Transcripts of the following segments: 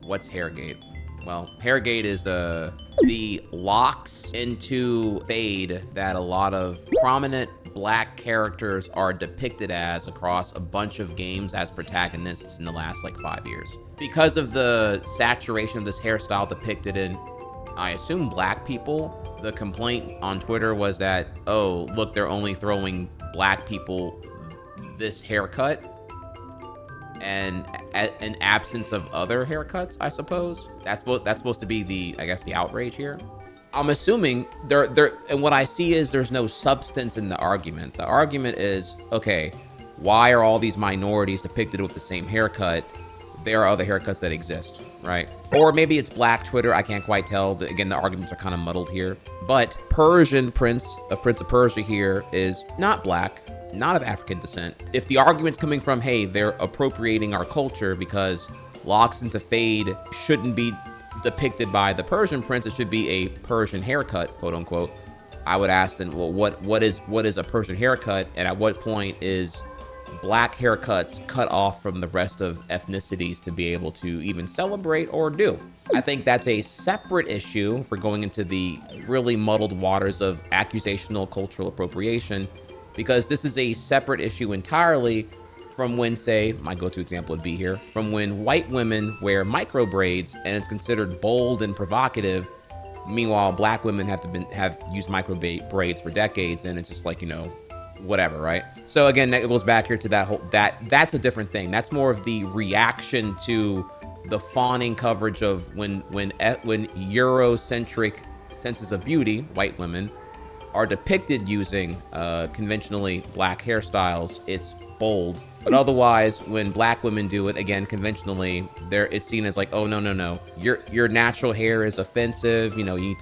What's hairgate? Well, hairgate is the locks into fade that a lot of prominent black characters are depicted as across a bunch of games as protagonists in the last like 5 years. Because of the saturation of this hairstyle depicted in, I assume, black people, the complaint on Twitter was that, oh, look, they're only throwing black people this haircut, and an absence of other haircuts, I suppose. That's supposed to be the, I guess, the outrage here. I'm assuming and what I see is there's no substance in the argument. The argument is, okay, why are all these minorities depicted with the same haircut? There are other haircuts that exist, right? Or maybe it's black Twitter, I can't quite tell. Again, the arguments are kind of muddled here. But Persian Prince of Persia here is not black, not of African descent. If the argument's coming from, hey, they're appropriating our culture because locks into fade shouldn't be depicted by the Persian prince, it should be a Persian haircut, quote unquote. I would ask them, well, what is a Persian haircut, and at what point is black haircuts cut off from the rest of ethnicities to be able to even celebrate or do? I think that's a separate issue for going into the really muddled waters of accusational cultural appropriation, because this is a separate issue entirely from when, say, my go-to example would be here, from when white women wear micro braids and it's considered bold and provocative. Meanwhile, black women have used micro braids for decades, and it's just like, you know, whatever, right? So again, that goes back here to that's a different thing. That's more of the reaction to the fawning coverage of when Eurocentric senses of beauty, white women, are depicted using conventionally black hairstyles. It's bold. But otherwise, when black women do it, again, conventionally, it's seen as like, oh, no. Your natural hair is offensive. You know, you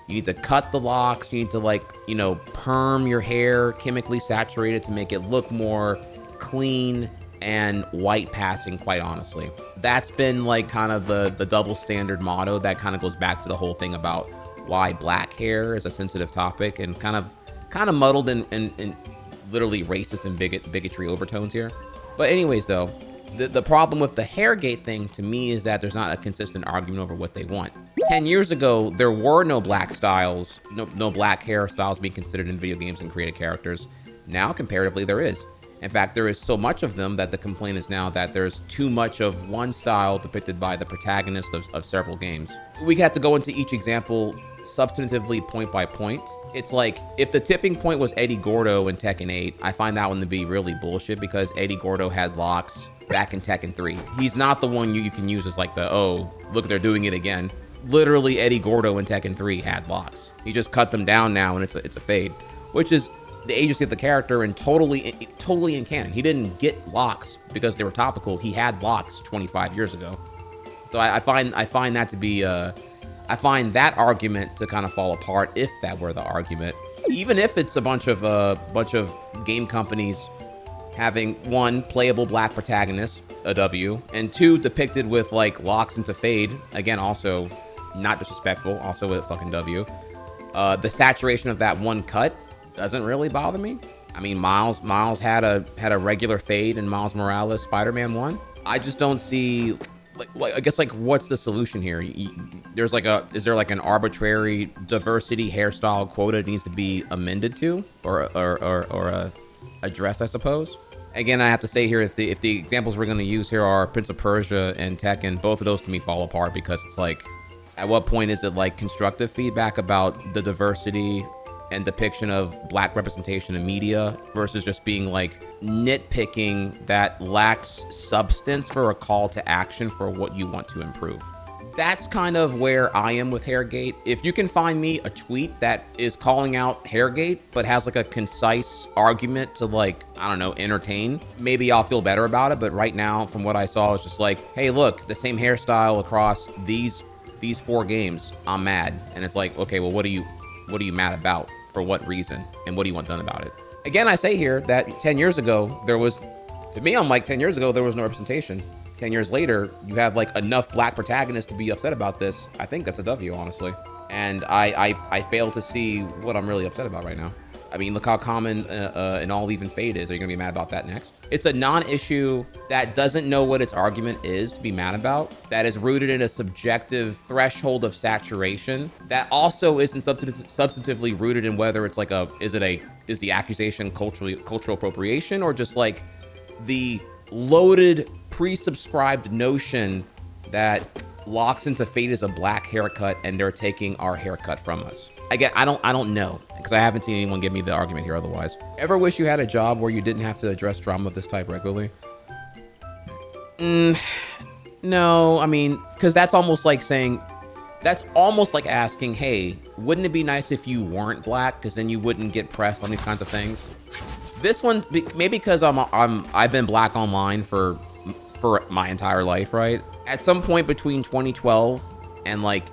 need to cut the locks. You need to, like, you know, perm your hair, chemically saturated to make it look more clean and white passing, quite honestly. That's been like kind of the double standard motto that kind of goes back to the whole thing about why black hair is a sensitive topic, and kind of muddled in literally racist and bigotry overtones here. But anyways, though, the problem with the hairgate thing to me is that there's not a consistent argument over what they want. 10 years ago, there were no black styles, no black hairstyles being considered in video games and created characters. Now, comparatively, there is. In fact, there is so much of them that the complaint is now that there's too much of one style depicted by the protagonist of several games. We have to go into each example substantively point by point. It's like, if the tipping point was Eddie Gordo in Tekken 8, I find that one to be really bullshit, because Eddie Gordo had locks back in Tekken 3. He's not the one you can use as like the, oh, look, they're doing it again. Literally, Eddie Gordo in Tekken 3 had locks. He just cut them down now, and it's a fade, which is the agency of the character and totally in canon. He didn't get locks because they were topical. He had locks 25 years ago. So I find that to be I find that argument to kind of fall apart, if that were the argument. Even if it's a bunch of game companies having, one, playable black protagonist, a W, and two, depicted with like locks into fade, again, also not disrespectful, also a fucking W. The saturation of that one cut doesn't really bother me. I mean, Miles had a regular fade in Miles Morales Spider-Man 1. I just don't see, like I guess, like, what's the solution here? Is there like an arbitrary diversity hairstyle quota that needs to be amended to or addressed, I suppose? Again, I have to say here, if the examples we're going to use here are Prince of Persia and Tekken, both of those to me fall apart, because it's like, at what point is it like constructive feedback about the diversity and depiction of black representation in media versus just being like nitpicking that lacks substance for a call to action for what you want to improve? That's kind of where I am with Hairgate. If you can find me a tweet that is calling out Hairgate but has like a concise argument to, like, I don't know, entertain, maybe I'll feel better about it. But right now, from what I saw, it's just like, hey, look, the same hairstyle across these 4 games, I'm mad. And it's like, okay, well, what are you mad about? For what reason? And what do you want done about it? Again, I say here that 10 years ago, there was, to me, I'm like, 10 years ago, there was no representation. 10 years later, you have like enough black protagonists to be upset about this. I think that's a W, honestly. And I fail to see what I'm really upset about right now. I mean, look how common an all-even fade is. Are you gonna be mad about that next? It's a non-issue that doesn't know what its argument is to be mad about, that is rooted in a subjective threshold of saturation, that also isn't substantively rooted in whether it's like is the accusation cultural appropriation, or just like the loaded pre-subscribed notion that locks into fade is a black haircut and they're taking our haircut from us. Again, I don't know, because I haven't seen anyone give me the argument here otherwise. Ever wish you had a job where you didn't have to address drama of this type regularly? No, I mean, because that's almost like asking, hey, wouldn't it be nice if you weren't black, because then you wouldn't get pressed on these kinds of things? This one, maybe because I've been black online for my entire life, right? At some point between 2012 and like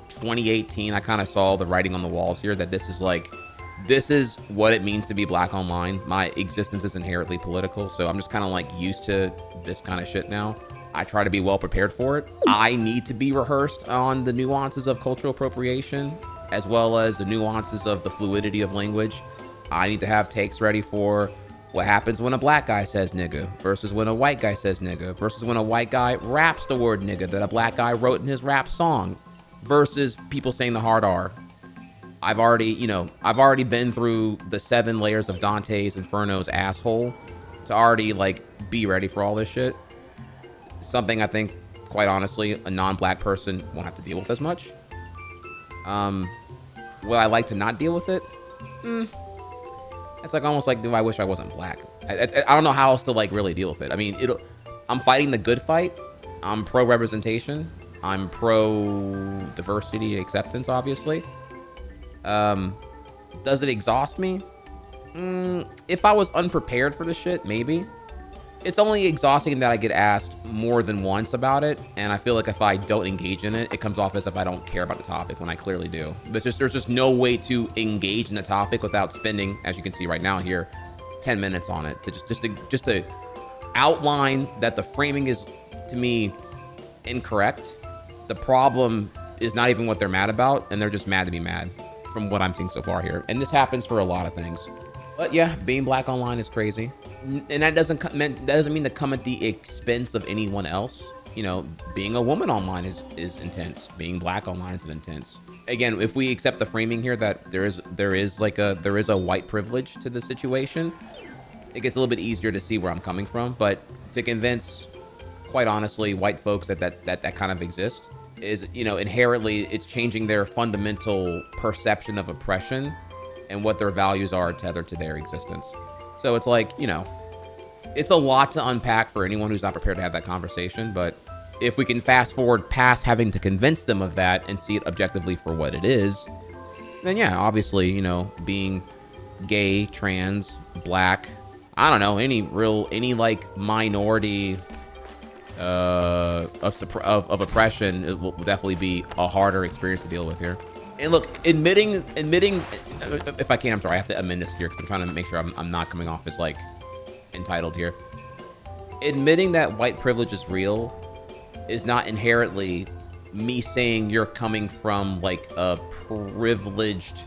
2018, I kind of saw the writing on the walls here that this is what it means to be black online. My existence is inherently political, so I'm just kind of like used to this kind of shit now. I try to be well prepared for it. I need to be rehearsed on the nuances of cultural appropriation, as well as the nuances of the fluidity of language. I need to have takes ready for what happens when a black guy says nigga versus when a white guy says nigga versus when a white guy raps the word nigga that a black guy wrote in his rap song versus people saying the hard R. I've already been through the 7 layers of Dante's Inferno's asshole to already like be ready for all this shit. Something I think, quite honestly, a non-black person won't have to deal with as much. Will I like to not deal with it? It's like almost like, do I wish I wasn't black? I don't know how else to like really deal with it. I mean, I'm fighting the good fight. I'm pro representation. I'm pro diversity acceptance, obviously. Does it exhaust me? If I was unprepared for this shit, maybe. It's only exhausting that I get asked more than once about it, and I feel like if I don't engage in it, it comes off as if I don't care about the topic when I clearly do. There's just no way to engage in the topic without spending, as you can see right now here, 10 minutes on it to just to outline that the framing is, to me, incorrect. The problem is not even what they're mad about, and they're just mad to be mad from what I'm seeing so far here. And this happens for a lot of things. But yeah, being black online is crazy. And that doesn't mean to come at the expense of anyone else. You know, being a woman online is intense. Being black online is intense. Again, if we accept the framing here that there is a white privilege to the situation, it gets a little bit easier to see where I'm coming from. But to convince, quite honestly, white folks that kind of exists is, you know, inherently it's changing their fundamental perception of oppression and what their values are tethered to their existence. So it's like, you know, it's a lot to unpack for anyone who's not prepared to have that conversation. But if we can fast forward past having to convince them of that and see it objectively for what it is, then yeah, obviously, you know, being gay, trans, black, I don't know, any like minority of oppression, it will definitely be a harder experience to deal with here. And look, admitting, if I can, I'm sorry, I have to amend this here because I'm trying to make sure I'm not coming off as like entitled here. Admitting that white privilege is real is not inherently me saying you're coming from like a privileged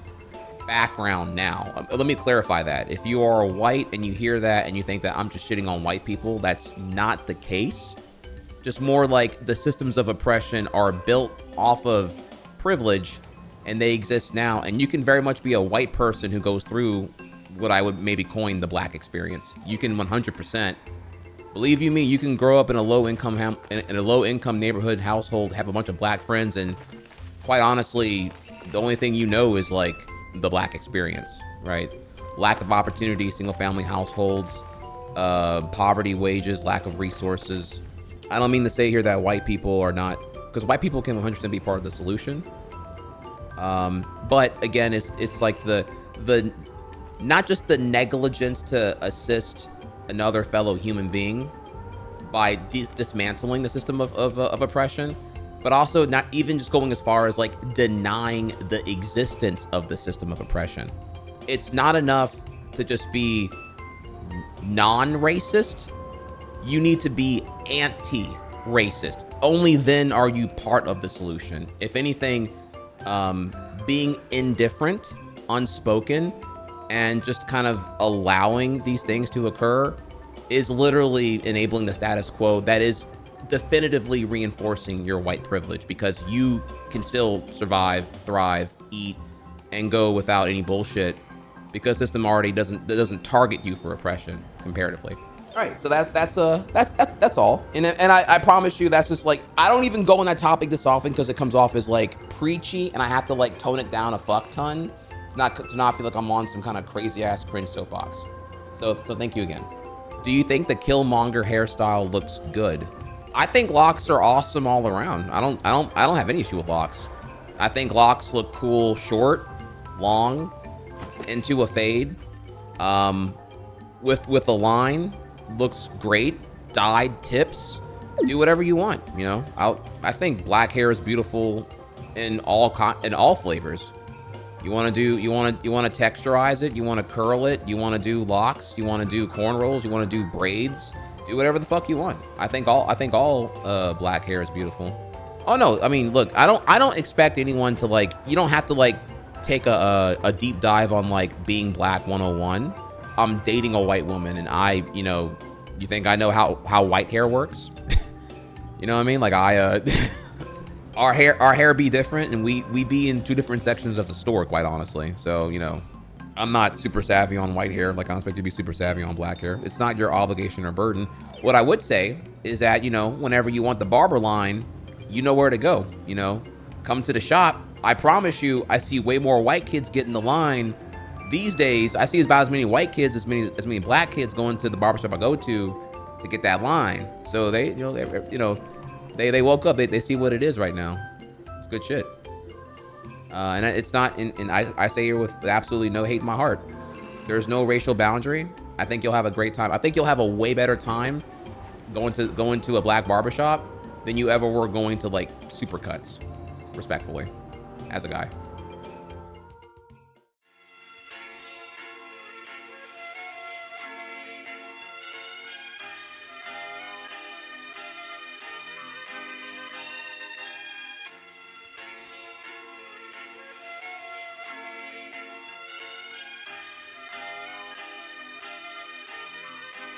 background now. Let me clarify that. If you are white and you hear that and you think that I'm just shitting on white people, that's not the case. Just more like the systems of oppression are built off of privilege and they exist now. And you can very much be a white person who goes through what I would maybe coin the black experience. You can 100%, believe you me, you can grow up in a low income neighborhood household, have a bunch of black friends, and quite honestly, the only thing you know is like the black experience, right? Lack of opportunity, single family households, poverty, wages, lack of resources. I don't mean to say here that white people are not, because white people can 100% be part of the solution. But again, it's like the not just the negligence to assist another fellow human being by dismantling the system of oppression, but also not even just going as far as like denying the existence of the system of oppression. It's not enough to just be non-racist. You need to be anti-racist. Only then are you part of the solution. If anything, being indifferent, unspoken, and just kind of allowing these things to occur is literally enabling the status quo that is definitively reinforcing your white privilege, because you can still survive, thrive, eat, and go without any bullshit because system already doesn't target you for oppression comparatively. All right, so that's all. And I promise you, that's just like, I don't even go on that topic this often because it comes off as like preachy, and I have to like tone it down a fuck ton to not feel like I'm on some kind of crazy ass cringe soapbox. So thank you again. Do you think the Killmonger hairstyle looks good? I think locks are awesome all around. I don't have any issue with locks. I think locks look cool, short, long, into a fade. With a line, looks great. Dyed tips, do whatever you want. You know, I think black hair is beautiful in all flavors. You want to texturize it. You want to curl it. You want to do locks. You want to do cornrows. You want to do braids. Do whatever the fuck you want. I think all black hair is beautiful. Oh no, I mean, look, I don't expect anyone to like. You don't have to like take a deep dive on like being black 101. I'm dating a white woman, and you think I know how white hair works? You know what I mean? Like our hair be different, and we be in two different sections of the store, quite honestly. So, you know, I'm not super savvy on white hair like I expect to be super savvy on black hair. It's not your obligation or burden. What I would say is that, you know, whenever you want the barber line, you know where to go. You know, come to the shop. I promise you, I see way more white kids get in the line these days. I see about as many white kids as many black kids going to the barbershop I go to get that line. So they woke up. They see what it is right now. It's good shit. And it's not. And I say here with absolutely no hate in my heart. There's no racial boundary. I think you'll have a great time. I think you'll have a way better time going to a black barbershop than you ever were going to like Supercuts. Respectfully, as a guy.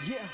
Yeah.